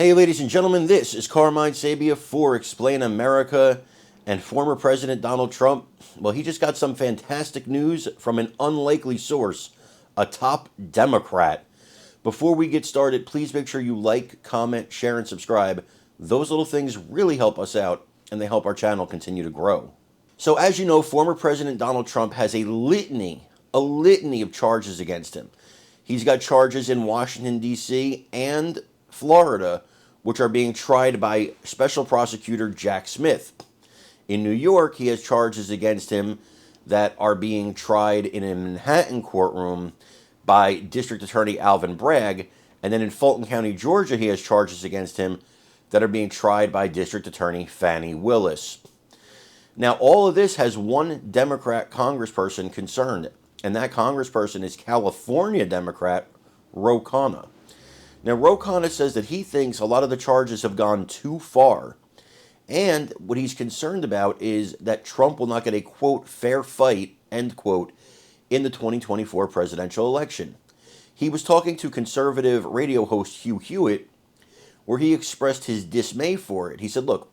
Hey, ladies and gentlemen, this is Carmine Sabia for Explain America. And former President Donald Trump, well, he just got some fantastic news from an unlikely source, a top Democrat. Before we get started, please make sure you like, comment, share, and subscribe. Those little things really help us out, and they help our channel continue to grow. So, as you know, former President Donald Trump has a litany of charges against him. He's got charges in Washington, D.C. and Florida, which are being tried by Special Prosecutor Jack Smith. In New York, he has charges against him that are being tried in a Manhattan courtroom by District Attorney Alvin Bragg. And then in Fulton County, Georgia, he has charges against him that are being tried by District Attorney Fani Willis. Now, all of this has one Democrat congressperson concerned, and that congressperson is California Democrat Ro Khanna. Now, Ro Khanna says that he thinks a lot of the charges have gone too far, and what he's concerned about is that Trump will not get a, quote, fair fight, end quote, in the 2024 presidential election. He was talking to conservative radio host Hugh Hewitt, where he expressed his dismay for it. He said, look,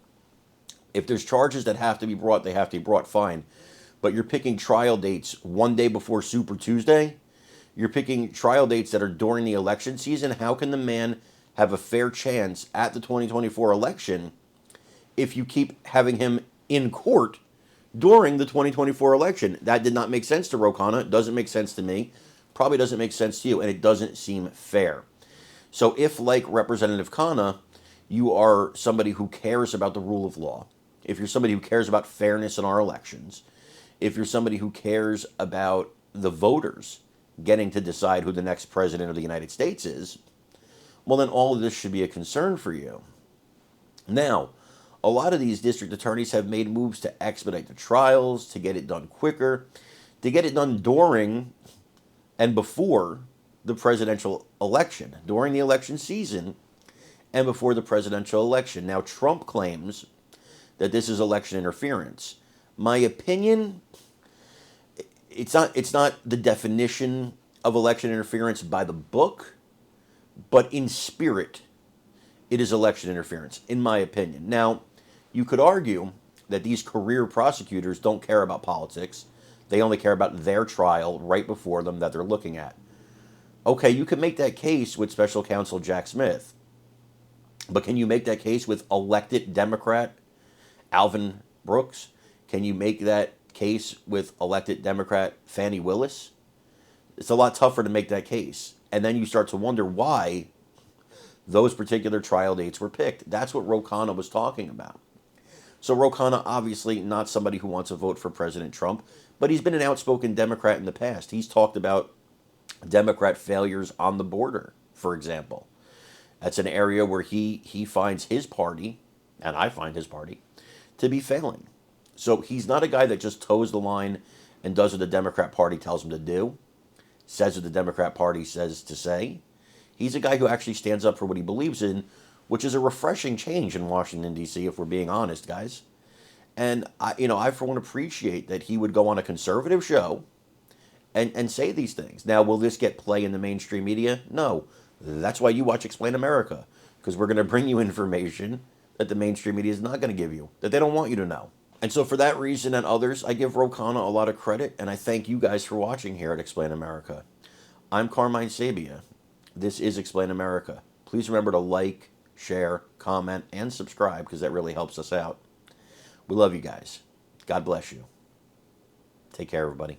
if there's charges that have to be brought, they have to be brought, fine. But you're picking trial dates one day before Super Tuesday. You're picking trial dates that are during the election season. How can the man have a fair chance at the 2024 election if you keep having him in court during the 2024 election? That did not make sense to Ro Khanna. It doesn't make sense to me. Probably doesn't make sense to you, and it doesn't seem fair. So if, like Representative Khanna, you are somebody who cares about the rule of law, if you're somebody who cares about fairness in our elections, if you're somebody who cares about the voters getting to decide who the next president of the United States is, well, then all of this should be a concern for you. Now, a lot of these district attorneys have made moves to expedite the trials, to get it done quicker, to get it done during and before the presidential election, during the election season and before the presidential election. Now, Trump claims that this is election interference. My opinion, it's not the definition of election interference by the book, but in spirit, it is election interference, in my opinion. Now, you could argue that these career prosecutors don't care about politics. They only care about their trial right before them that they're looking at. Okay, you can make that case with special counsel Jack Smith, but can you make that case with elected Democrat Alvin Brooks? Can you make that case with elected Democrat Fani Willis? It's a lot tougher to make that case. And then you start to wonder why those particular trial dates were picked. That's what Ro Khanna was talking about. So Ro Khanna, obviously not somebody who wants to vote for President Trump, but he's been an outspoken Democrat in the past. He's talked about Democrat failures on the border, for example. That's an area where he finds his party, and I find his party, to be failing. So he's not a guy that just toes the line and does what the Democrat Party tells him to do, says what the Democrat Party says to say. He's a guy who actually stands up for what he believes in, which is a refreshing change in Washington, D.C., if we're being honest, guys. And I for one appreciate that he would go on a conservative show and say these things. Now, will this get play in the mainstream media? No. That's why you watch Explain America, because we're going to bring you information that the mainstream media is not going to give you, that they don't want you to know. And so for that reason and others, I give Ro Khanna a lot of credit, and I thank you guys for watching here at Explain America. I'm Carmine Sabia. This is Explain America. Please remember to like, share, comment, and subscribe, because that really helps us out. We love you guys. God bless you. Take care, everybody.